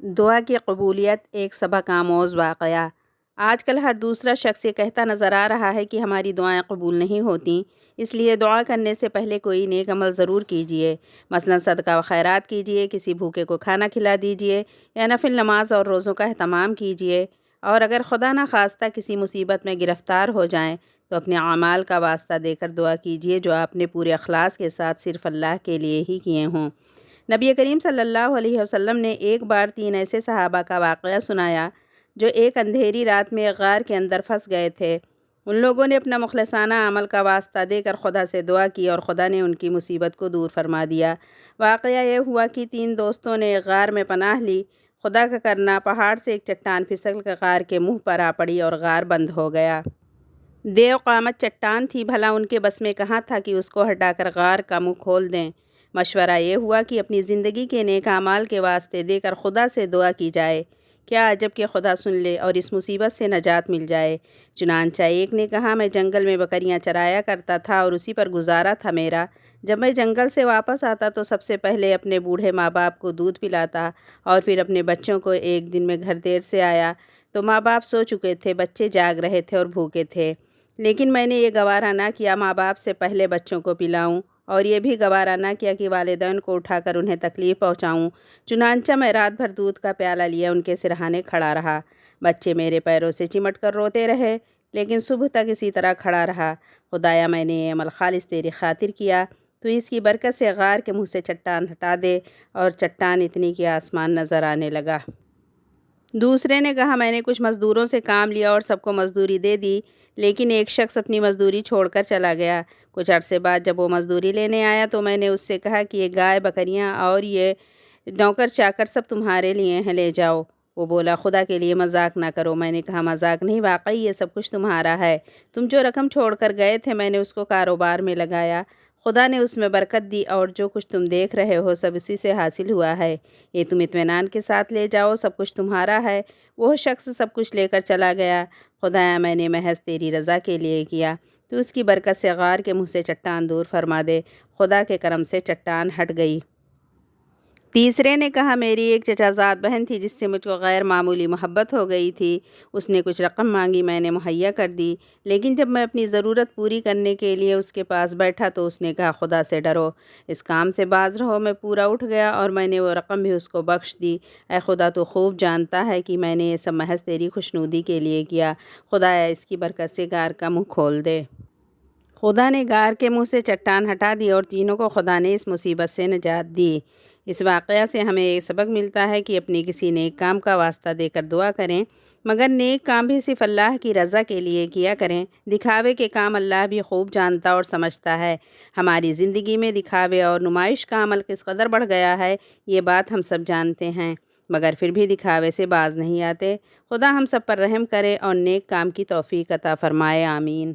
دعا کی قبولیت ایک سبق آموز واقعہ۔ آج کل ہر دوسرا شخص یہ کہتا نظر آ رہا ہے کہ ہماری دعائیں قبول نہیں ہوتیں، اس لیے دعا کرنے سے پہلے کوئی نیک عمل ضرور کیجیے، مثلا صدقہ و خیرات کیجیے، کسی بھوکے کو کھانا کھلا دیجیے یا نفل نماز اور روزوں کا اہتمام کیجیے، اور اگر خدا نخواستہ کسی مصیبت میں گرفتار ہو جائیں تو اپنے اعمال کا واسطہ دے کر دعا کیجیے جو آپ نے پورے اخلاص کے ساتھ صرف اللہ کے لیے ہی کیے ہوں۔ نبی کریم صلی اللہ علیہ وسلم نے ایک بار 3 ایسے صحابہ کا واقعہ سنایا جو ایک اندھیری رات میں ایک غار کے اندر پھنس گئے تھے۔ ان لوگوں نے اپنا مخلصانہ عمل کا واسطہ دے کر خدا سے دعا کی اور خدا نے ان کی مصیبت کو دور فرما دیا۔ واقعہ یہ ہوا کہ 3 دوستوں نے ایک غار میں پناہ لی۔ خدا کا کرنا، پہاڑ سے ایک چٹان پھسل کر غار کے منہ پر آ پڑی اور غار بند ہو گیا۔ دیو قامت چٹان تھی، بھلا ان کے بس میں کہاں تھا کہ اس کو ہٹا کر غار کا منہ کھول دیں۔ مشورہ یہ ہوا کہ اپنی زندگی کے نیک اعمال کے واسطے دے کر خدا سے دعا کی جائے، کیا عجب کہ خدا سن لے اور اس مصیبت سے نجات مل جائے۔ چنانچہ ایک نے کہا، میں جنگل میں بکریاں چرایا کرتا تھا اور اسی پر گزارا تھا میرا۔ جب میں جنگل سے واپس آتا تو سب سے پہلے اپنے بوڑھے ماں باپ کو دودھ پلاتا اور پھر اپنے بچوں کو۔ ایک دن میں گھر دیر سے آیا تو ماں باپ سو چکے تھے، بچے جاگ رہے تھے اور بھوکے تھے، لیکن میں نے یہ گوارا نہ کیا ماں باپ سے پہلے بچوں کو پلاؤں، اور یہ بھی گوارا نہ کیا کہ والدین کو اٹھا کر انہیں تکلیف پہنچاؤں۔ چنانچہ میں رات بھر دودھ کا پیالہ لیے ان کے سرہانے کھڑا رہا۔ بچے میرے پیروں سے چمٹ کر روتے رہے، لیکن صبح تک اسی طرح کھڑا رہا۔ خدایا، میں نے یہ عمل خالص تیری خاطر کیا، تو اس کی برکت سے غار کے منہ سے چٹان ہٹا دے۔ اور چٹان اتنی کہ آسمان نظر آنے لگا۔ دوسرے نے کہا، میں نے کچھ مزدوروں سے کام لیا اور سب کو مزدوری دے دی، لیکن ایک شخص اپنی مزدوری چھوڑ کر چلا گیا۔ کچھ عرصے بعد جب وہ مزدوری لینے آیا تو میں نے اس سے کہا کہ یہ گائے، بکریاں اور یہ نوکر چاکر سب تمہارے لیے ہیں، لے جاؤ۔ وہ بولا، خدا کے لیے مذاق نہ کرو۔ میں نے کہا، مذاق نہیں، واقعی یہ سب کچھ تمہارا ہے۔ تم جو رقم چھوڑ کر گئے تھے میں نے اس کو کاروبار میں لگایا، خدا نے اس میں برکت دی، اور جو کچھ تم دیکھ رہے ہو سب اسی سے حاصل ہوا ہے۔ یہ تم اطمینان کے ساتھ لے جاؤ، سب کچھ تمہارا ہے۔ وہ شخص سب کچھ لے کر چلا گیا۔ خدایا، میں نے محض تیری رضا کے لیے کیا، تو اس کی برکت سے غار کے منہ سے چٹان دور فرما دے۔ خدا کے کرم سے چٹان ہٹ گئی۔ تیسرے نے کہا، میری ایک چچا زاد بہن تھی جس سے مجھ کو غیر معمولی محبت ہو گئی تھی۔ اس نے کچھ رقم مانگی، میں نے مہیا کر دی، لیکن جب میں اپنی ضرورت پوری کرنے کے لیے اس کے پاس بیٹھا تو اس نے کہا، خدا سے ڈرو، اس کام سے باز رہو۔ میں پورا اٹھ گیا اور میں نے وہ رقم بھی اس کو بخش دی۔ اے خدا، تو خوب جانتا ہے کہ میں نے یہ سب محض تیری خوشنودی کے لیے کیا۔ خدایا، اس کی برکت سے غار کا منہ کھول دے۔ خدا نے غار کے منہ سے چٹان ہٹا دی اور تینوں کو خدا نے اس مصیبت سے نجات دی۔ اس واقعہ سے ہمیں یہ سبق ملتا ہے کہ اپنی کسی نیک کام کا واسطہ دے کر دعا کریں، مگر نیک کام بھی صرف اللہ کی رضا کے لیے کیا کریں۔ دکھاوے کے کام اللہ بھی خوب جانتا اور سمجھتا ہے۔ ہماری زندگی میں دکھاوے اور نمائش کا عمل کس قدر بڑھ گیا ہے، یہ بات ہم سب جانتے ہیں، مگر پھر بھی دکھاوے سے باز نہیں آتے۔ خدا ہم سب پر رحم کرے اور نیک کام کی توفیق عطا فرمائے، آمین۔